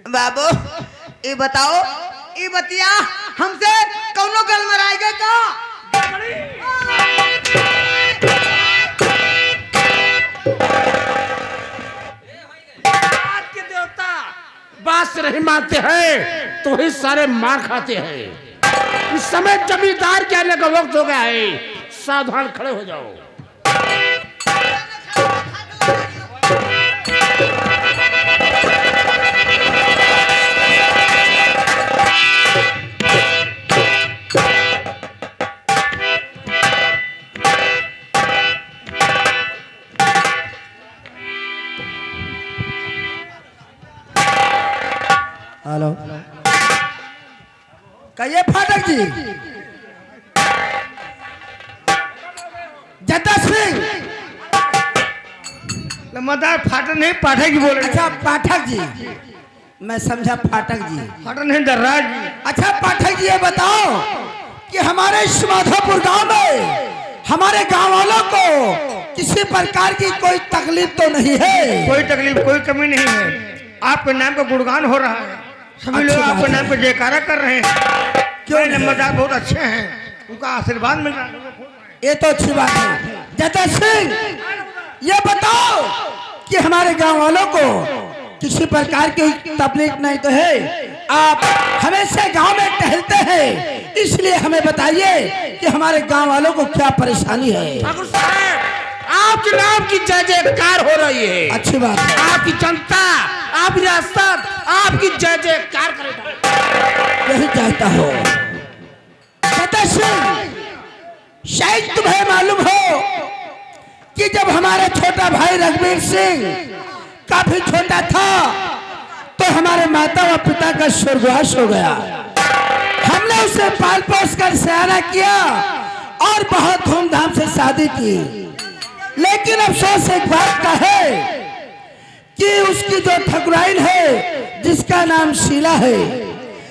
बाबू ये बताओ, ये बतिया हमसे कौनो गल मराएगा का? के देवता बात से नहीं मानते हैं तो ही सारे मार खाते हैं। इस समय जमींदार के आने का वक्त हो गया है, सावधान खड़े हो जाओ। हेलो, कहिए फाटक जी। जद्दा सिंह। नमदार फाटक नहीं, पाठक जी बोल रहे। अच्छा पाठक जी, मैं समझा फाटक जी। फाटक नहीं, दर्राज जी। अच्छा पाठक जी, ये बताओ कि हमारे इस माधोपुर गांव में हमारे गांव वालों को किसी प्रकार की कोई तकलीफ तो नहीं है? कोई तकलीफ, कोई कमी नहीं है। आपके नाम का गुणगान हो रहा है, सभी लोग आपके नाम पे जयकारा कर रहे हैं। क्यों? नंबरदार बहुत अच्छे हैं, उनका आशीर्वाद मिल रहा है। ये तो अच्छी बात है। जद्दा सिंह, ये बताओ कि हमारे गांव वालों को किसी प्रकार की तकलीफ नहीं तो है? आप हमेशा गांव में टहलते हैं, इसलिए हमें बताइए कि हमारे गांव वालों को क्या परेशानी है? ठाकुर साहब, आपके नाम की जय जयकार हो रही है। अच्छी बात है। आपकी जनता, आपकी रियासत आपकी जय जयकार करे। यही चाहता हो। जद्दा सिंह, शायद तुम्हें मालूम हो कि जब हमारा छोटा भाई रघुवीर सिंह काफी छोटा था तो हमारे माता व पिता का स्वर्गवास हो गया। हमने उसे पाल पोस कर सयाना किया और बहुत धूमधाम से शादी की, लेकिन अफसोस एक बात का है कि उसकी जो ठकुराइन है जिसका नाम शीला है,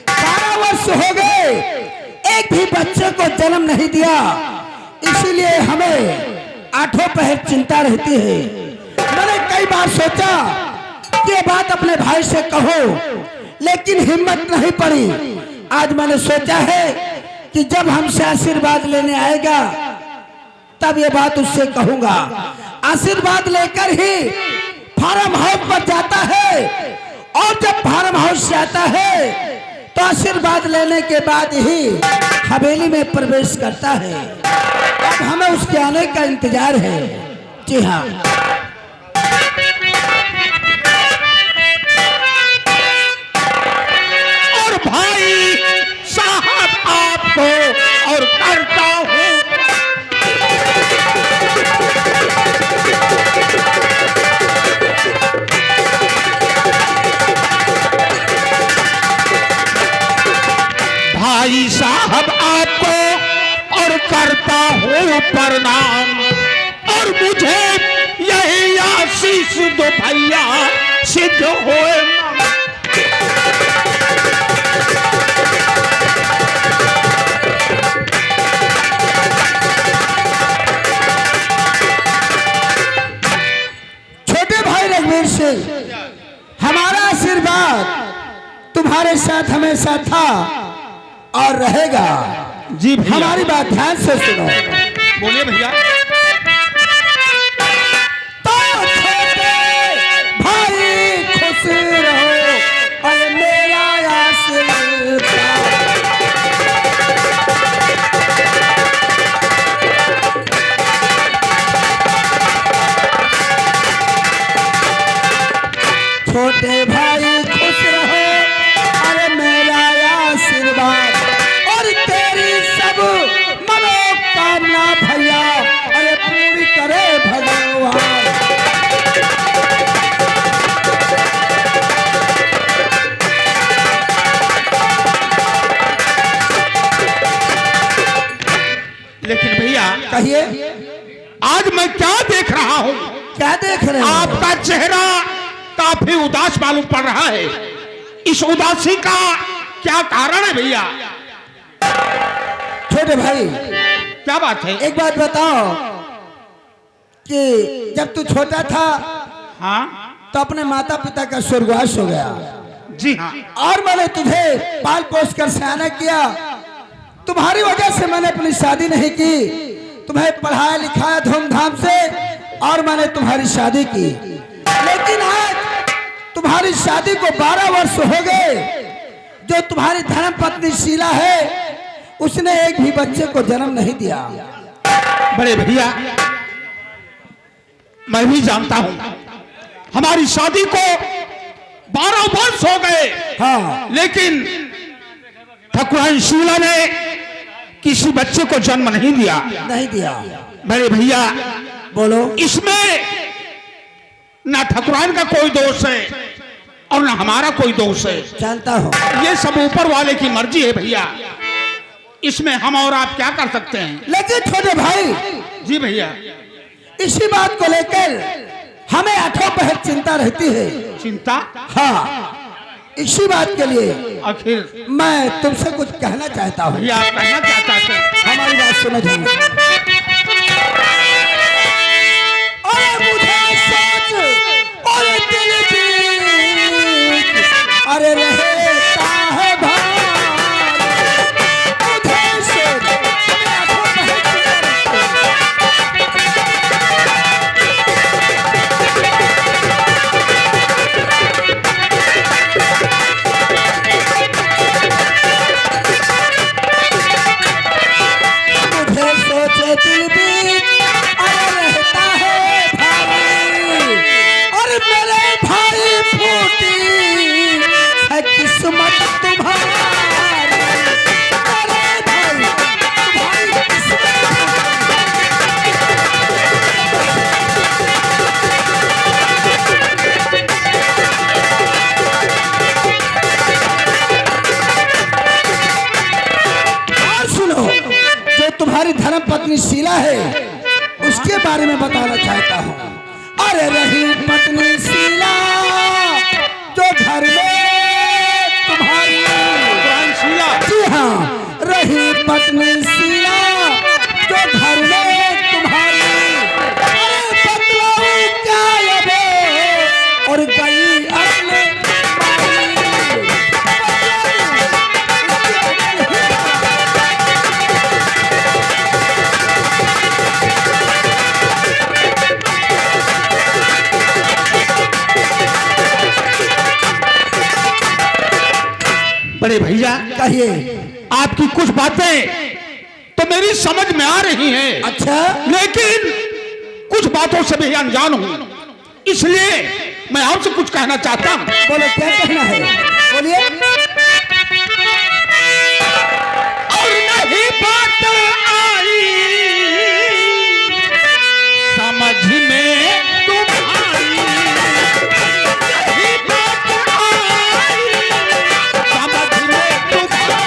12 वर्ष हो गए, एक भी बच्चे को जन्म नहीं दिया। इसीलिए हमें आठों पहर चिंता रहती है। मैंने कई बार सोचा कि ये बात अपने भाई से कहूं, लेकिन हिम्मत नहीं पड़ी। आज मैंने सोचा है कि जब हमसे आशीर्वाद लेने आएगा तब ये बात उससे कहूंगा। आशीर्वाद लेकर ही फार्म हाउस पर जाता है, और जब फार्म हाउस से आता है तो आशीर्वाद लेने के बाद ही हवेली में प्रवेश करता है। अब हमें उसके आने का इंतजार है। जी हाँ। और भाई साहब आपको और करता हूँ भाई साहब आपको और करता हूँ प्रणाम, और मुझे यही आशीष दो भैया सिद्ध होए। छोटे भाई रघुवीर सिंह, हमारा आशीर्वाद तुम्हारे साथ हमेशा था और रहेगा। जी भैया। हमारी बात ध्यान से सुनो। बोलिए भैया। तो छोटे भाई खुश रहो और मेरा आशीर्वाद। छोटे भाई खुश रहो और मेरा आशीर्वाद, और तेरी सब मनोकामना भैया अरे पूरी करे भगवान। लेकिन भैया कहिए, आज मैं क्या देख रहा हूँ? क्या देख रहे हैं? आपका चेहरा काफी उदास मालूम पड़ रहा है। इस उदासी का क्या कारण है भैया? छोटे भाई, क्या बात है? एक बात बताओ कि जब तू छोटा था हाँ तो अपने माता पिता का स्वर्गवास हो गया। जी हाँ। और मैंने तुझे पाल पोस कर सयाना किया। तुम्हारी वजह से मैंने अपनी शादी नहीं की, तुम्हें पढ़ाया लिखाया धूमधाम से और मैंने तुम्हारी शादी की। लेकिन आज तुम्हारी शादी को 12 वर्ष हो गए। जो तुम्हारी धर्म पत्नी शीला है उसने एक भी बच्चे को जन्म नहीं दिया। बड़े भैया, मैं भी जानता हूं, हमारी शादी को 12 वर्ष हो गए। हाँ, लेकिन ठाकुराइन शीला ने किसी बच्चे को जन्म नहीं दिया। नहीं दिया। बड़े भैया, बोलो। इसमें ना ठाकुराइन का कोई दोष है और ना हमारा कोई दोष है। जानता हूँ। ये सब ऊपर वाले की मर्जी है भैया, इसमें हम और आप क्या कर सकते हैं। लेकिन छोटे भाई, जी भैया। इसी बात को लेकर हमें आठों पहर चिंता रहती है। चिंता? हाँ, इसी बात के लिए आखिर मैं तुमसे कुछ कहना चाहता हूँ। भैया, आप कहना क्या चाहते हैं? हमारी बात समझो। अरे मुझे सोच और दिल बीच, अरे रहता है भार, मुझे सोच, हमें आठों पहर चिंता मुझे सोचे दिल बीच, अरे रहता है भाई, और मेरे भाई फूटी है किस्मत तुम्हारी। अरे भाई, तुम्हारी किस्मत। और सुनो, जो तुम्हारी धर्म पत्नी शीला है उसके बारे में बताना चाहता हूँ। अरे रही पत्नी शीला जो घर में तुम्हारी। ठाकुराइन शीला? जी हाँ, रही पत्नी शीला जो घर में तुम्हारी। अरे बतलाऊं क्या ये बे, और गई अपने बड़े भैया, कहिए। आपकी कुछ बातें तो मेरी समझ में आ रही हैं। अच्छा, लेकिन कुछ बातों से भी अनजान हूं, इसलिए मैं आपसे कुछ कहना चाहता हूं। बोलो क्या कहना है, बोलिए। और नहीं बात आई समझ में तुम्हारी, नहीं बात आई समझ में तुम्हारी।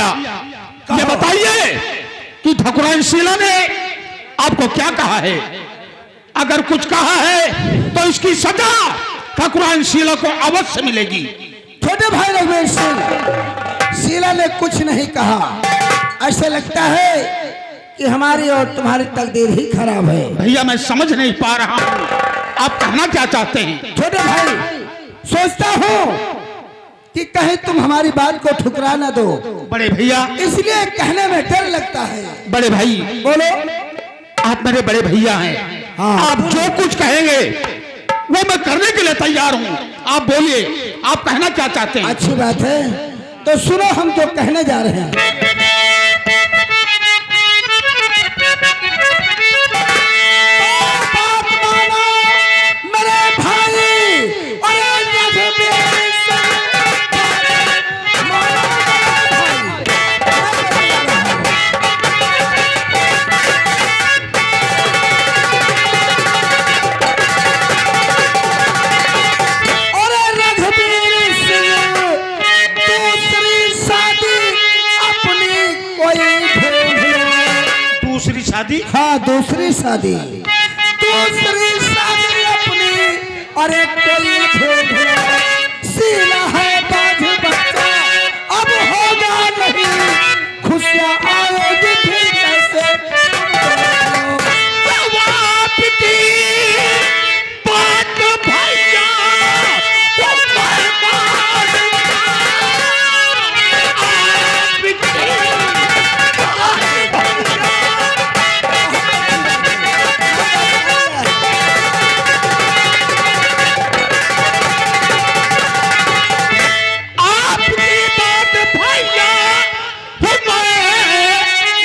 भैया ये बताइए कि ठाकुराइन शीला ने आपको क्या कहा है? अगर कुछ कहा है तो इसकी सजा ठाकुराइन शीला को अवश्य मिलेगी। छोटे भाई रघुवीर सिंह, शीला ने कुछ नहीं कहा। ऐसा लगता है कि हमारी और तुम्हारी तकदीर ही खराब है। भैया मैं समझ नहीं पा रहा हूँ आप कहना क्या चाहते हैं? छोटे भाई, सोचता हूँ कि कहीं तुम हमारी बात को ठुकरा न दो। बड़े भैया इसलिए कहने में डर लगता है। बड़े भाई बोलो। आप मेरे बड़े भैया हैं। हाँ। आप जो कुछ कहेंगे वो मैं करने के लिए तैयार हूँ। आप बोलिए, आप कहना क्या चाहते हैं? अच्छी बात है, तो सुनो हम जो कहने जा रहे हैं। शादी? हाँ, दूसरी शादी। दूसरी शादी अपनी और एक कोई ढूंढ लो। शीला है बाज बच्चा, अब होगा नहीं खुशियाँ आएगी फिर कैसे? आपकी बात भैया तो मैं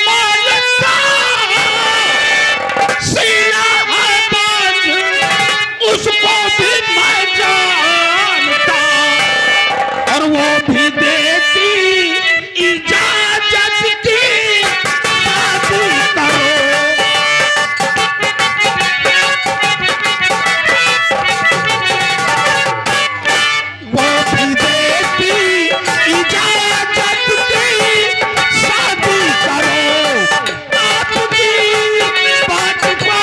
मानूंगा। उसको भी मैं जानता और वो भी देती इजाजत की शादी करो। वो भी देती इजाजत की शादी करो। आपकी बात को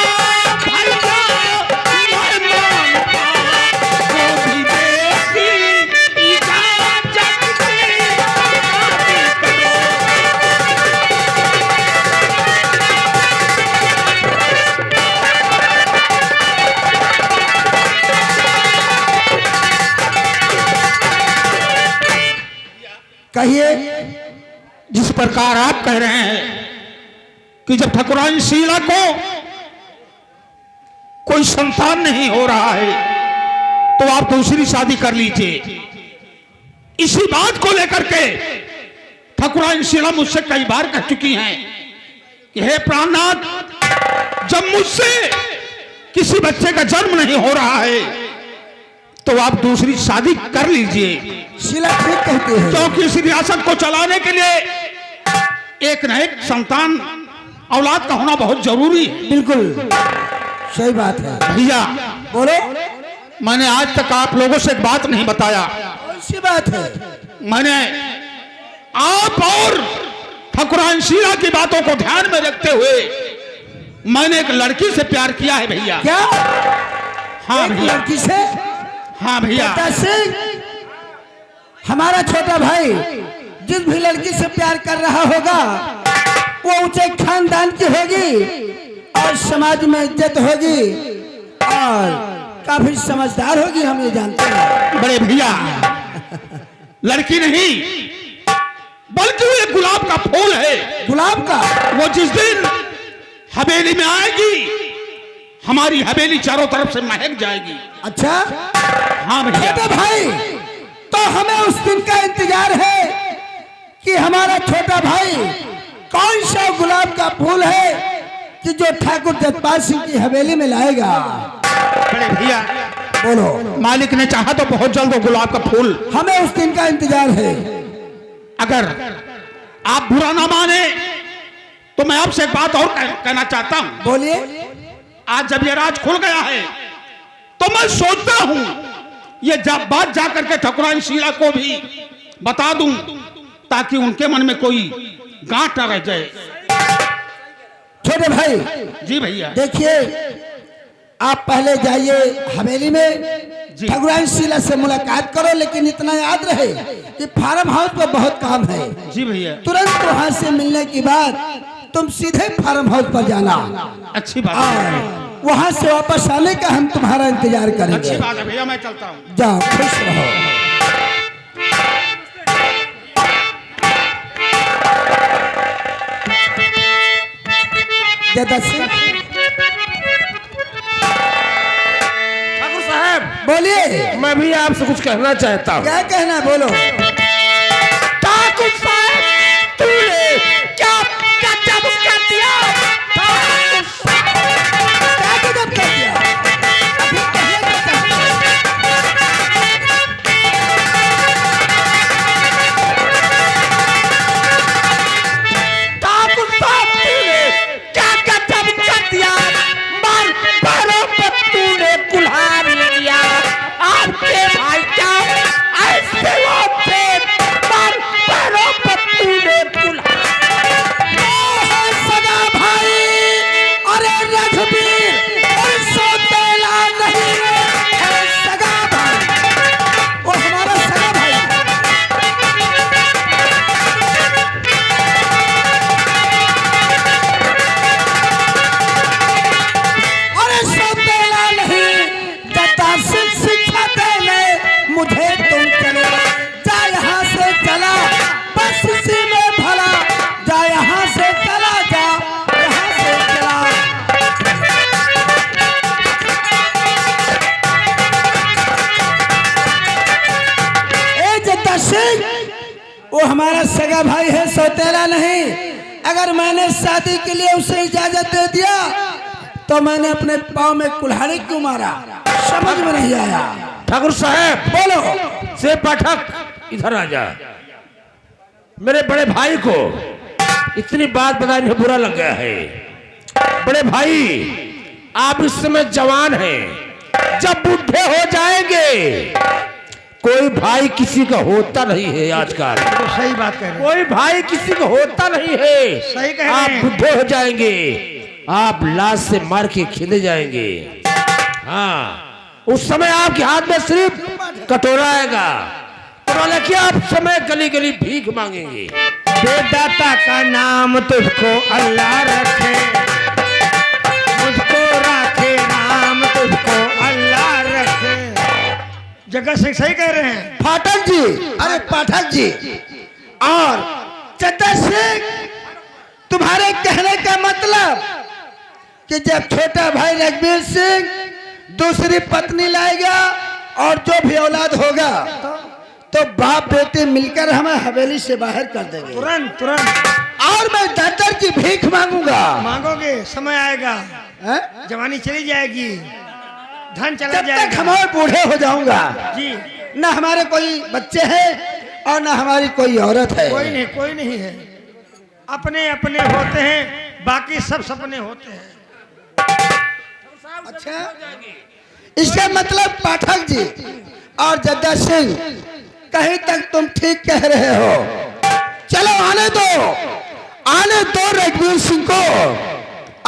कहिए। जिस प्रकार आप कह रहे हैं कि जब ठाकुराइन शीला को कोई संतान नहीं हो रहा है तो आप दूसरी शादी कर लीजिए। इसी बात को लेकर के ठाकुराइन शीला मुझसे कई बार कह चुकी हैं कि हे प्राणनाथ, जब मुझसे किसी बच्चे का जन्म नहीं हो रहा है तो आप दूसरी शादी कर लीजिए। शीला ठीक कहती है, क्योंकि इस रियासत को चलाने के लिए एक न एक संतान औलाद का होना बहुत जरूरी है। बिल्कुल सही बात है। भैया बोलो। मैंने आज तक आप लोगों से एक बात नहीं बताया। ऐसी बात है। मैंने आप और ठाकुराइन शीला की बातों को ध्यान में रखते हुए मैंने एक लड़की से प्यार किया है भैया। क्या? हाँ एक भैया। लड़की से? हाँ भैया। बेटा सिंह, हमारा छोटा भाई जिस भी लड़की से प्यार कर रहा होगा वो ऊंचे खानदान की होगी और समाज में इज्जत होगी और काफी समझदार होगी, हम ये जानते हैं। बड़े भैया, लड़की नहीं बल्कि वो एक गुलाब का फूल है। गुलाब का? वो जिस दिन हवेली में आएगी हमारी हवेली चारों तरफ से महक जाएगी। अच्छा। हाँ भैया। छोटे भाई, तो हमें उस दिन का इंतजार है कि हमारा छोटा भाई कौन सा गुलाब का फूल है कि जो ठाकुर जगपाल सिंह की हवेली में लाएगा। बड़े भैया, बोलो। मालिक ने चाहा तो बहुत जल्द वो गुलाब का फूल। हमें उस दिन का इंतजार है। अगर आप बुरा ना माने तो मैं आपसे एक बात और कहना चाहता हूँ। बोलिए। आज जब ये राज खुल गया है तो मैं सोचता हूँ ये बात जा करके ठाकुराइन शीला को भी बता दूं ताकि उनके मन में कोई गांठ न रह जाए। छोटे भाई जी भैया। देखिए, आप पहले जाइए हवेली में, जी। ठकुराइन शीला से मुलाकात करो, लेकिन इतना याद रहे कि फार्म हाउस पर बहुत काम है। जी भैया। तुरंत वहाँ से मिलने के बाद तुम सीधे फार्म हाउस पर जाना अच्छी बात और है। वहाँ से वापस आने का हम तुम्हारा इंतजार अच्छी करेंगे। बात है भैया, मैं चलता हूँ। जाओ, खुश रहो। दादा सिंह, ठाकुर साहब, बोलिए। मैं भी आपसे कुछ कहना चाहता हूँ। क्या कहना है, बोलो। ठाकुर साहब, तूने क्या गजब कर दिया। ठाकुर साहब, क्या गजब कर दिया? अभी पहले क्या कहते? ठाकुर साहब, तूने क्या गजब कर दिया। मार पैरों पर तूने कुल्हाड़ी लिया। आपके भाई क्या ऐसे होते। मार पैरों पर तूने कुल्हाड़ी। सगा भाई, अरे रघुवीर, और सौतेला नहीं है सगा भाई, वो हमारा सगा भाई। अरे सौतेला नहीं, दत्ता सिंह शिक्षा देने मुझे तुम चले जा, यहाँ से चला बस इसी में भला, जा यहाँ से चला जा, यहाँ से चला। ए दत्ता सिंह, वो हमारा सगा भाई है, सौतेला नहीं। अगर मैंने शादी के लिए उसे इजाजत दे दिया तो मैंने अपने पाँव में कुल्हाड़ी क्यों मारा, समझ में नहीं आया। ठाकुर साहब, बोलो। से पाठक इधर आ जा। मेरे बड़े भाई को इतनी बात बताने में बुरा लग गया है। बड़े भाई, आप इस समय जवान हैं, जब बुढ़े हो जाएंगे कोई भाई किसी का होता नहीं है। आजकल तो सही बात कह रहे हैं। कोई भाई किसी का होता नहीं है। सही कह रहे आप हैं। बुढ़े हो जाएंगे, आप लाश से मार के खेले जाएंगे। हाँ, उस समय आपके हाथ में सिर्फ कटोरा आएगा, कटोरा क्या आप समय गली गली भीख मांगेंगे। बेदाता का नाम तुझको अल्लाह रखे, मुझको राखे नाम तुझको अल्लाह रखे। जगह से सही कह रहे हैं। पाठक जी, अरे पाठक जी और चतर सिंह, तुम्हारे कहने का मतलब कि जब छोटा भाई रघुवीर सिंह दूसरी पत्नी लाएगा और जो भी औलाद होगा तो बाप बेटे मिलकर हमें हवेली से बाहर कर देंगे, तुरंत तुरंत और मैं दातर की भीख मांगूंगा। मांगोगे, समय आएगा, हैं? जवानी चली जाएगी, धन चला जब तक जाएगा। हम और बूढ़े हो जाऊंगा, जी, न हमारे कोई बच्चे हैं और न हमारी कोई औरत है। कोई नहीं है। अपने अपने होते हैं, बाकी सब सपने होते हैं। अच्छा, इसका मतलब पाठक जी और जद्दा सिंह, कहीं तक तुम ठीक कह रहे हो। चलो आने दो रघुवीर सिंह को।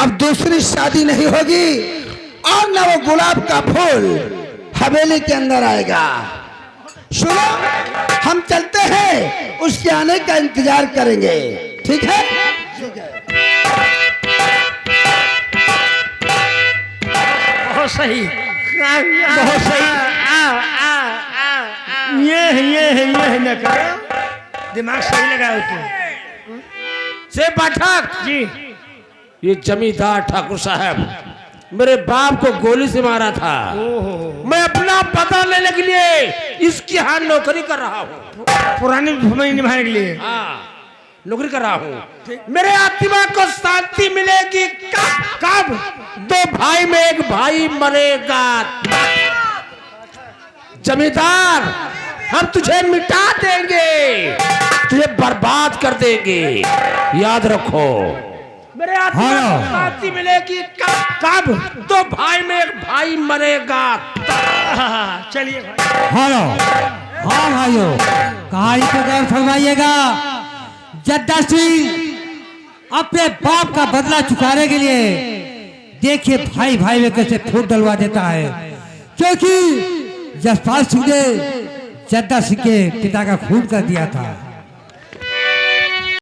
अब दूसरी शादी नहीं होगी और न वो गुलाब का फूल हवेली के अंदर आएगा। सुनो, हम चलते हैं, उसके आने का इंतजार करेंगे, ठीक है? बहुत सही, बहुत सही। ये न करो, दिमाग सही लगाओ तू। से पाठक जी, ये जमींदार ठाकुर साहब मेरे बाप को गोली से मारा था। मैं अपना पता लेने के लिए इसके यहाँ नौकरी कर रहा हूँ। पुरानी भूमि निभाने के लिए। हाँ, नौकरी कर रहा हूँ। मेरे आत्मा को शांति मिलेगी कब? दो भाई में एक भाई मरेगा। जमींदार, हम तुझे मिटा देंगे, तुझे बर्बाद कर देंगे, याद रखो। मेरे आत्मा को शांति मिलेगी कब? दो भाई में एक भाई मरेगा। चलिए भाई। हाँ भाइयों, कहानी को गौर फरमाइएगा। जद्दा सिंह अपने बाप का बदला चुकाने के लिए देखिए भाई भाई में कैसे फूट डलवा देता है, क्योंकि जसपाल सिंह ने जद्दा सिंह के पिता का खून कर दिया था।